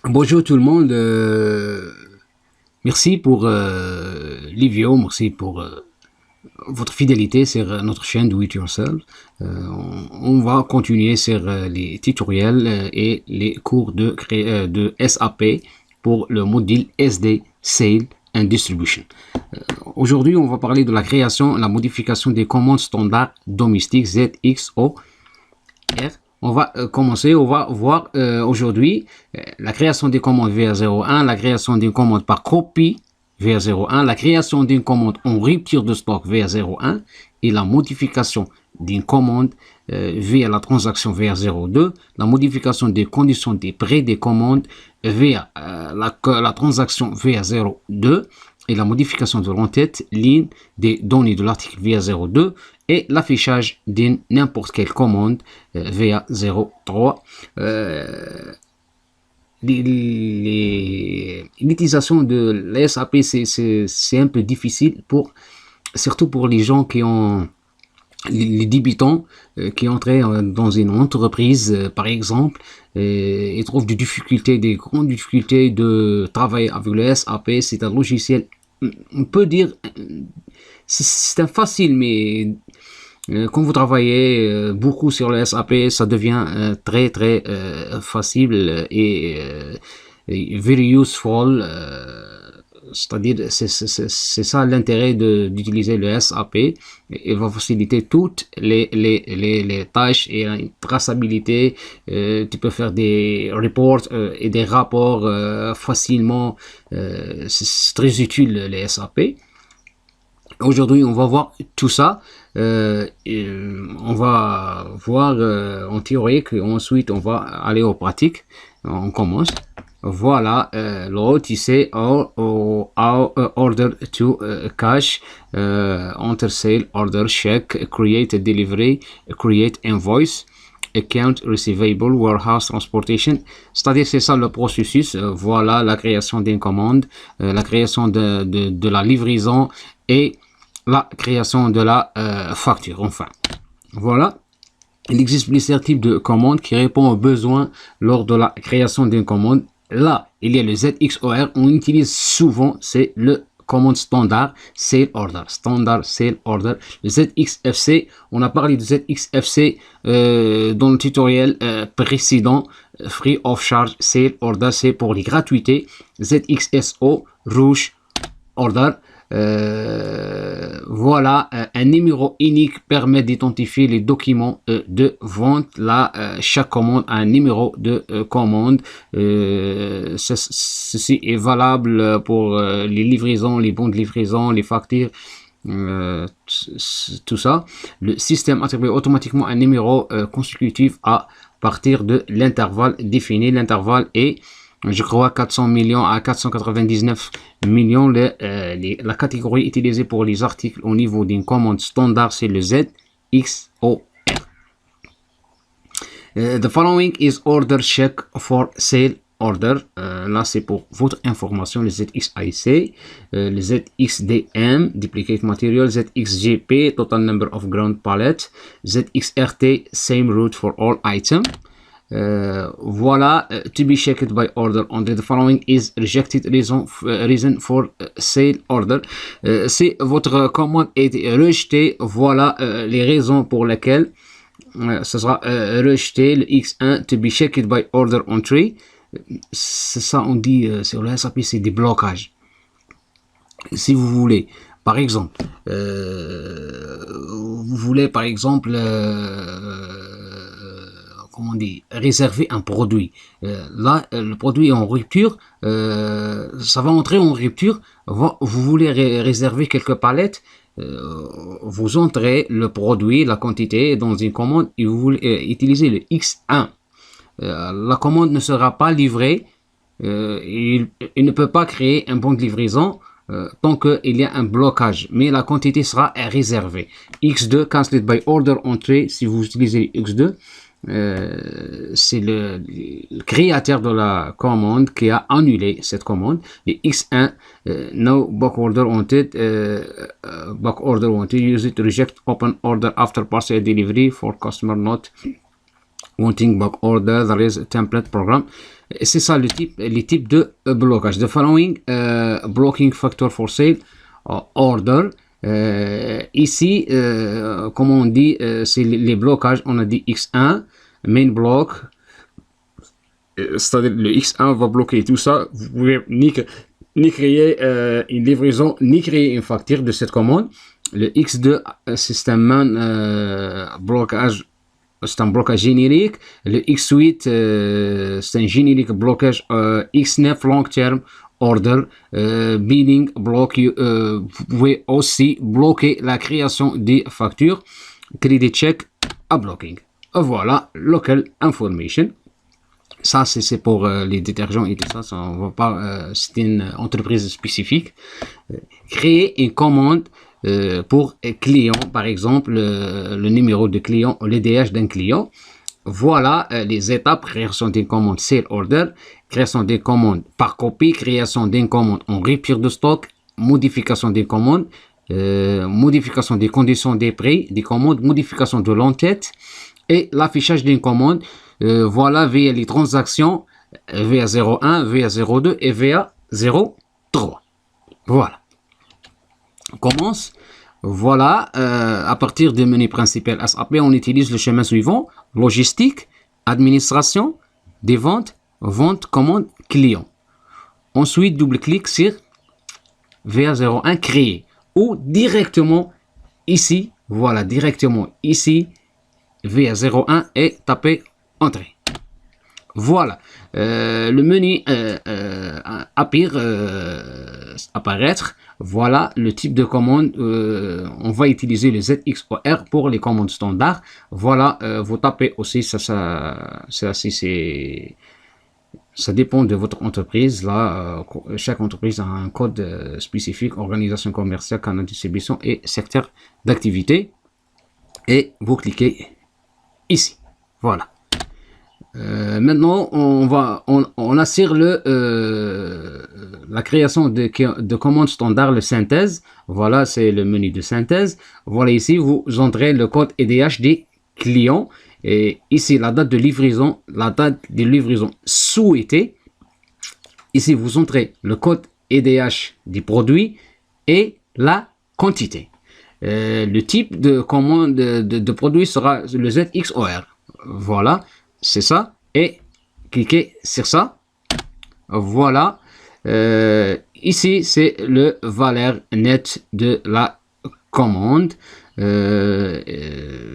Bonjour tout le monde, merci pour Livio, merci pour votre fidélité sur notre chaîne Do It Yourself. On va continuer sur les tutoriels et les cours de SAP pour le module SD, Sale and Distribution. Aujourd'hui, on va parler de la création et la modification des commandes standards domestiques ZXOR. On va commencer, on va voir aujourd'hui la création des commandes VR01, la création d'une commande par copie VR01, la création d'une commande en rupture de stock VR01 et la modification d'une commande via la transaction VR02, la modification des conditions des prix des commandes via la transaction VR02 et la modification de l'entête ligne des données de l'article VR02 et l'affichage d'une n'importe quelle commande VR03. L'utilisation de l'SAP, c'est un peu difficile, surtout pour les gens qui ont les débutants qui entraient dans une entreprise, par exemple, et trouvent des grandes difficultés de travailler avec le SAP. C'est un logiciel, on peut dire, c'est un facile, mais quand vous travaillez beaucoup sur le SAP, ça devient très facile et very useful. C'est-à-dire, c'est ça l'intérêt d'utiliser le SAP. Il va faciliter toutes les tâches et une traçabilité. Tu peux faire des reports et des rapports facilement. C'est très utile le SAP. Aujourd'hui, on va voir tout ça. On va voir en théorique, ensuite on va aller aux pratiques. On commence. Voilà, l'OTC order to cash, enter sale, order, check, create a delivery, create invoice, account receivable, warehouse transportation. C'est-à-dire, c'est ça le processus. Voilà la création d'une commande, la création de la livraison et la création de la facture, enfin. Voilà. Il existe plusieurs types de commandes qui répondent aux besoins lors de la création d'une commande. Là, il y a le ZXOR, on utilise souvent, c'est le commande standard sale order, standard sale order. Le ZXFC, on a parlé de ZXFC dans le tutoriel précédent, free of charge sale order, c'est pour les gratuités. ZXSO, rouge order. Voilà, un numéro unique permet d'identifier les documents de vente. Là, chaque commande a un numéro de commande. Ceci est valable pour les livraisons, les bons de livraison, les factures, tout ça. Le système attribue automatiquement un numéro consécutif à partir de l'intervalle défini. L'intervalle est, je crois, 400 millions à 499 millions. La catégorie utilisée pour les articles au niveau d'une commande standard, c'est le ZXOR. The following is order check for sale order. Là, c'est pour votre information. Le ZXIC, le ZXDM, duplicate material, ZXGP, total number of ground pallet, ZXRT, same route for all items. Voilà, to be checked by order under the following is rejected reason for sale order. Si votre commande est rejetée, voilà les raisons pour lesquelles ce sera rejeté. Le X1, to be checked by order entry, c'est ça on dit sur le SAP, c'est des blocages. Si vous voulez, par exemple, comment on dit, réserver un produit. Là, le produit est en rupture, ça va entrer en rupture. Vous voulez réserver quelques palettes, vous entrez le produit, la quantité dans une commande et vous voulez utiliser le X1. La commande ne sera pas livrée, il ne peut pas créer un bon de livraison tant qu'il y a un blocage, mais la quantité sera réservée. X2, cancelled by order entry, si vous utilisez X2, c'est le créateur de la commande qui a annulé cette commande. Et X1, no back order wanted, use it to reject open order after parcel delivery for customer not wanting back order. There is a template program. C'est ça les types de blocage. The following blocking factor for sale order. Ici, comme on dit, c'est les blocages. On a dit X1, main block. C'est-à-dire le X1 va bloquer tout ça. Vous pouvez ni créer une livraison, ni créer une facture de cette commande. Le X2, système blocage. C'est un blocage générique. Le X8, c'est un générique blocage. X9, long term order. Billing block. Vous pouvez aussi bloquer la création des factures. Credit check à blocking. Voilà, local information. Ça, c'est pour les détergents et tout ça. Ça on va pas. C'est une entreprise spécifique. Créer une commande. Pour client, par exemple, le numéro de client, l'EDH d'un client. Voilà les étapes: création d'une commande, sale order, création d'une commande par copie, création d'une commande en rupture de stock, modification des commandes, modification des conditions des prix des commandes, modification de l'entête et l'affichage d'une commande. Voilà via les transactions VA01, VA02 et VA03. Voilà. On commence. Voilà, à partir du menu principal SAP, on utilise le chemin suivant: logistique, administration, des ventes, vente, commande, client. Ensuite, double-clic sur VA01 créer ou directement ici, voilà, directement ici, VA01 et taper entrée. Voilà, le menu apparaître. Voilà le type de commande. On va utiliser le ZXOR pour les commandes standards. Voilà, vous tapez aussi, ça dépend de votre entreprise. Là, chaque entreprise a un code spécifique: organisation commerciale, canal de distribution et secteur d'activité. Et vous cliquez ici. Voilà. Maintenant, on assure la création de commandes standard, le synthèse. Voilà, c'est le menu de synthèse. Voilà, ici, vous entrez le code EDH des clients. Et ici, la date de livraison souhaitée. Ici, vous entrez le code EDH des produits et la quantité. Le type de commande de produit sera le ZXOR. Voilà. C'est ça, et cliquez sur ça. Voilà, ici c'est le valeur nette de la commande. 2,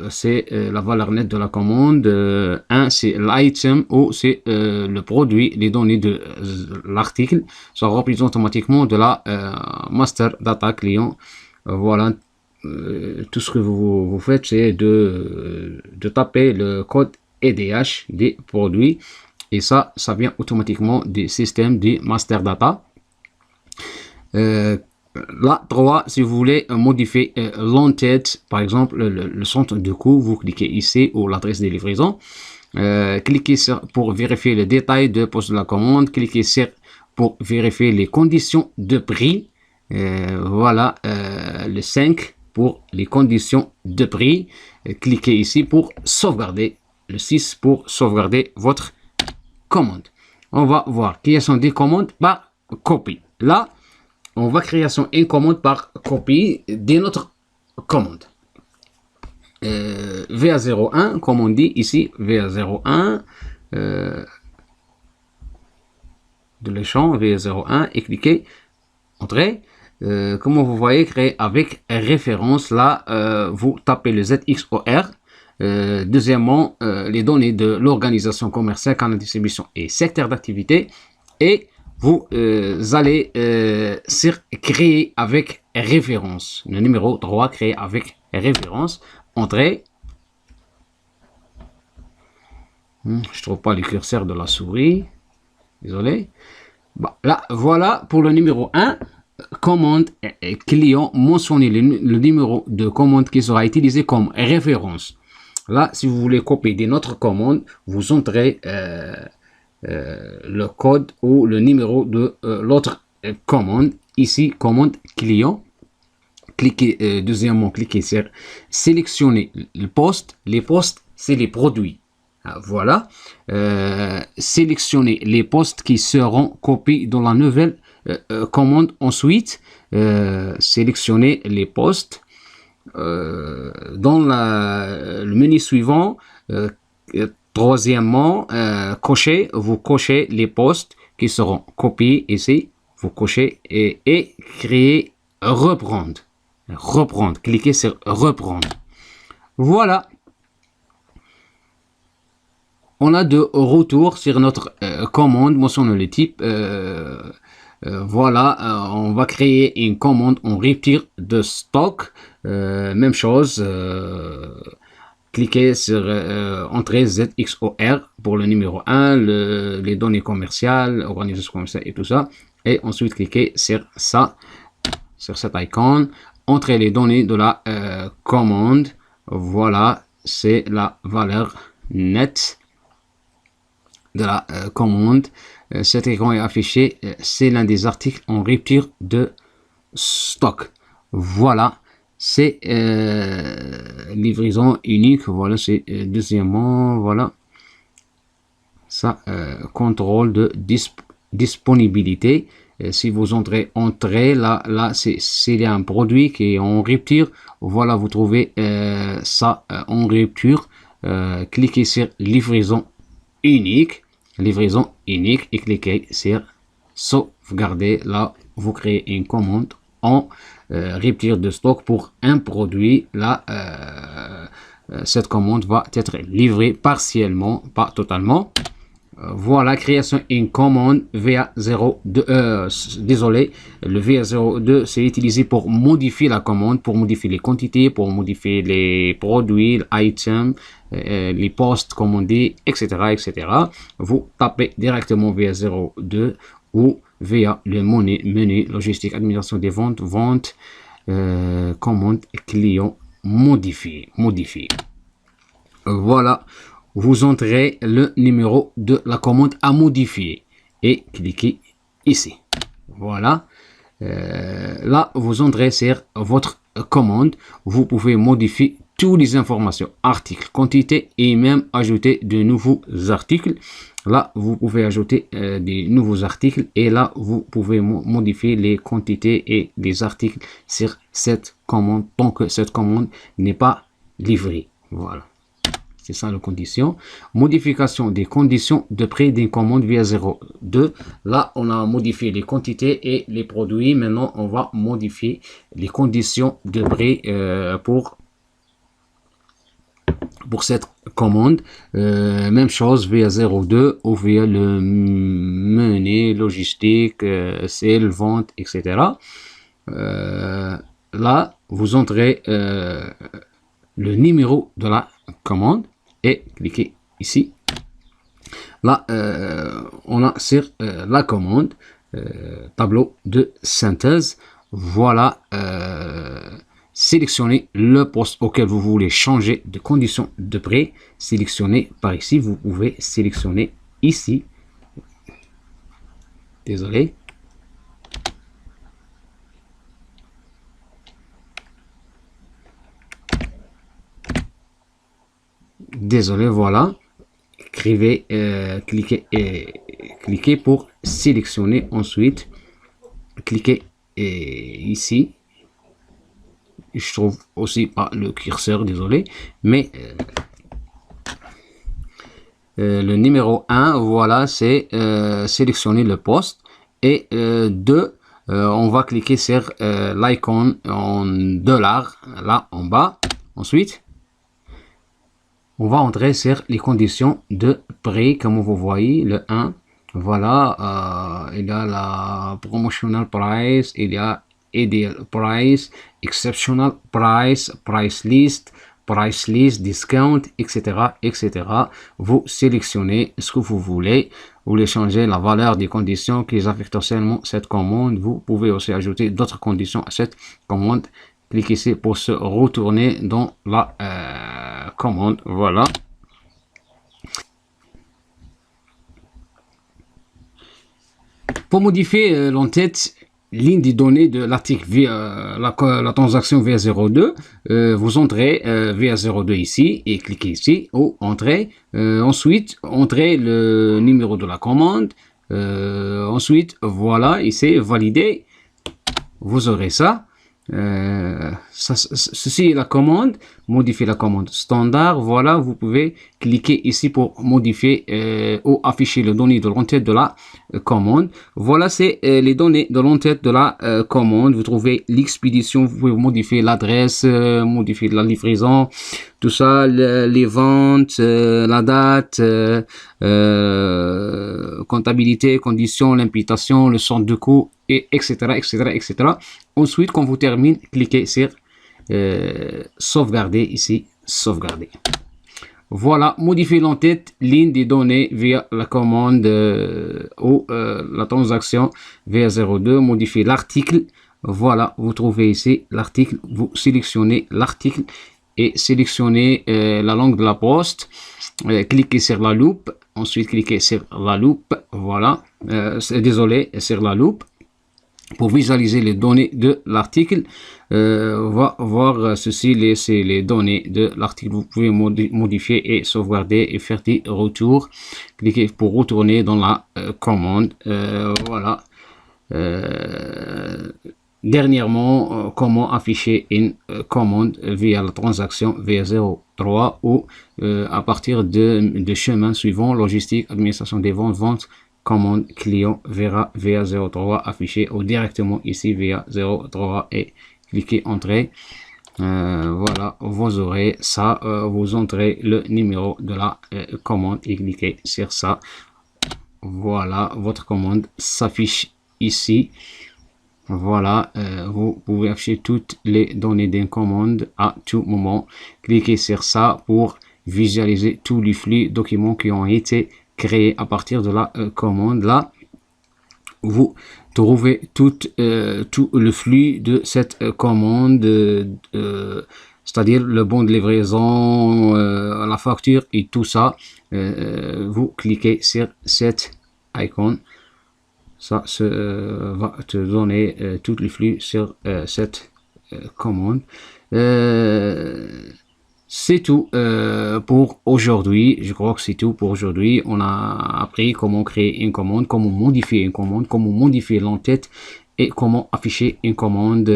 c'est la valeur nette de la commande. 1, c'est l'item ou c'est le produit. Les données de l'article sont remplies automatiquement de la master data client. Voilà. Tout ce que vous faites, c'est de taper le code EDH des produits et ça vient automatiquement des systèmes de master data. Là, 3, si vous voulez modifier l'entête, par exemple le centre de coût, vous cliquez ici ou l'adresse de livraison. Cliquez sur pour vérifier le détail de poste de la commande. Cliquez sur pour vérifier les conditions de prix. Voilà, le 5 pour les conditions de prix. Cliquez ici pour sauvegarder. Le 6 pour sauvegarder votre commande. On va voir création des commandes par copie. Là, on va créer une commande par copie de notre commande. VA01, comme on dit ici, VA01 de l'échange, VA01 et cliquez entrée. Comme vous voyez, créer avec référence. Là, vous tapez le ZXOR. Deuxièmement, les données de l'organisation commerciale, canal de distribution et secteur d'activité. Et vous allez sur créer avec référence. Le numéro 3, créer avec référence. Entrée. Je trouve pas le curseur de la souris. Désolé. Bon, là, voilà pour le numéro 1. Commande client, mentionner le numéro de commande qui sera utilisé comme référence. Là, si vous voulez copier de notre commande, vous entrez le code ou le numéro de l'autre commande. Ici, commande client. Cliquez, deuxièmement, cliquez sur sélectionner le poste. Les postes, c'est les produits. Voilà. Sélectionnez les postes qui seront copiés dans la nouvelle commande. Ensuite, sélectionnez les postes dans le menu suivant. Troisièmement, vous cochez les postes qui seront copiés ici. Vous cochez et créer, reprendre. Reprendre. Cliquez sur reprendre. Voilà. On a de retour sur notre commande, mentionne le type. Voilà, on va créer une commande en rupture de stock. Même chose, cliquez sur entrée ZXOR pour le numéro 1, les données commerciales, organisation commerciale et tout ça. Et ensuite, cliquez sur ça, sur cette icône. Entrez les données de la commande. Voilà, c'est la valeur nette de la commande. Cet écran est affiché. C'est l'un des articles en rupture de stock. Voilà, c'est livraison unique. Voilà, c'est deuxièmement, voilà, ça, contrôle de disponibilité. Si vous entrez là, s'il y a un produit qui est en rupture, voilà, vous trouvez ça en rupture. Cliquez sur livraison unique et cliquez sur sauvegarder. Là, vous créez une commande en rupture de stock pour un produit. Là, cette commande va être livrée partiellement, pas totalement. Voilà, création d'une commande VA02. Désolé, le VA02 c'est utilisé pour modifier la commande, pour modifier les quantités, pour modifier les produits, les items, les postes commandés, etc., etc. Vous tapez directement VA02 ou via le menu logistique, administration des ventes, commande client modifié. Voilà. Vous entrez le numéro de la commande à modifier et cliquez ici. Voilà. Là, vous entrez sur votre commande. Vous pouvez modifier toutes les informations, articles, quantité et même ajouter de nouveaux articles. Là, vous pouvez ajouter des nouveaux articles et là, vous pouvez modifier les quantités et les articles sur cette commande tant que cette commande n'est pas livrée. Voilà. C'est ça la condition. Modification des conditions de prix d'une commande via 02. Là, on a modifié les quantités et les produits. Maintenant, on va modifier les conditions de prix pour cette commande. Même chose via 02 ou via le menu logistique, sales, vente, etc. Là, vous entrez le numéro de la commande et cliquez ici. Là, on a sur la commande, tableau de synthèse. Voilà, sélectionnez le poste auquel vous voulez changer de condition de prix. Sélectionnez par ici. Vous pouvez sélectionner ici. Désolé. Désolé, voilà. Écrivez, cliquez pour sélectionner. Ensuite, cliquez ici. Je trouve aussi pas le curseur, désolé. Mais le numéro 1, voilà, c'est sélectionner le poste. Et 2, on va cliquer sur l'icône en dollars, là en bas. Ensuite, on va entrer sur les conditions de prix, comme vous voyez, le 1. Voilà, il y a la promotional price, il y a ideal price, exceptional price, price list, discount, etc., etc. Vous sélectionnez ce que vous voulez. Vous voulez changer la valeur des conditions qui affectent seulement cette commande. Vous pouvez aussi ajouter d'autres conditions à cette commande. Cliquez ici pour se retourner dans la commande. Voilà. Pour modifier l'entête, ligne des données de l'article la transaction VA02, vous entrez VA02 ici et cliquez ici ou entrez. Ensuite, entrez le numéro de la commande. Ensuite, voilà, ici, valider. Vous aurez ça. Ceci est la commande, modifier la commande standard. Voilà, vous pouvez cliquer ici pour modifier ou afficher les données de l'entête de la commande. Voilà, c'est les données de l'entête de la commande. Vous trouvez l'expédition, vous pouvez modifier l'adresse, modifier la livraison, tout ça, les ventes, la date, comptabilité, conditions, l'imputation, le centre de coût, et etc., etc., etc. Ensuite, quand vous terminez, cliquez sur sauvegarder ici, sauvegarder. Voilà, modifier l'entête, ligne des données via la commande ou la transaction VA02, modifier l'article. Voilà, vous trouvez ici l'article, vous sélectionnez l'article et sélectionnez la langue de la poste. Cliquez sur la loupe, ensuite cliquez sur la loupe. Voilà, désolé, sur la loupe. Pour visualiser les données de l'article, va voir ceci, c'est les données de l'article. Vous pouvez modifier et sauvegarder et faire des retours. Cliquez pour retourner dans la commande. Voilà. Dernièrement, comment afficher une commande via la transaction VA03 ou à partir de chemin suivant, logistique, administration des ventes, commande client verra VA03 affiché ou directement ici VA03 et cliquez entrée. Voilà, vous aurez ça, vous entrez le numéro de la commande et cliquez sur ça. Voilà, votre commande s'affiche ici. Voilà, vous pouvez afficher toutes les données d'une commande à tout moment. Cliquez sur ça pour visualiser tous les flux documents qui ont été créés à partir de la commande. Là, vous trouvez tout le flux de cette commande, c'est-à-dire le bon de livraison, la facture et tout ça. Vous cliquez sur cette icône. Ça va te donner tout le flux sur cette commande. C'est tout pour aujourd'hui. Je crois que c'est tout pour aujourd'hui. On a appris comment créer une commande, comment modifier une commande, comment modifier l'entête et comment afficher une commande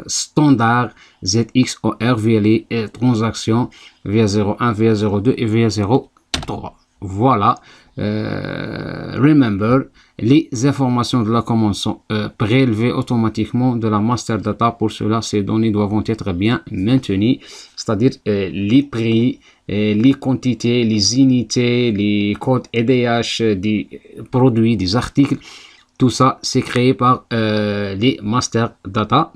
standard ZXOR via les transactions VA01, VA02 et VA03. Voilà. Remember, les informations de la commande sont prélevées automatiquement de la master data. Pour cela, ces données doivent être bien maintenues, c'est-à-dire les prix, les quantités, les unités, les codes EDH des produits, des articles. Tout ça, c'est créé par les master data.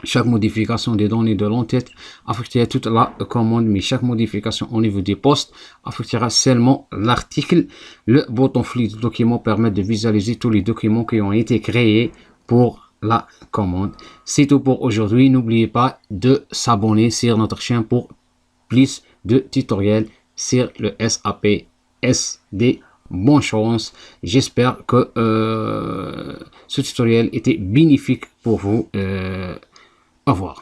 Chaque modification des données de l'entête affectera toute la commande, mais chaque modification au niveau des postes affectera seulement l'article. Le bouton flux de documents permet de visualiser tous les documents qui ont été créés pour la commande. C'est tout pour aujourd'hui. N'oubliez pas de s'abonner sur notre chaîne pour plus de tutoriels sur le SAP SD. Bonne chance. J'espère que ce tutoriel était bénéfique pour vous. Au revoir.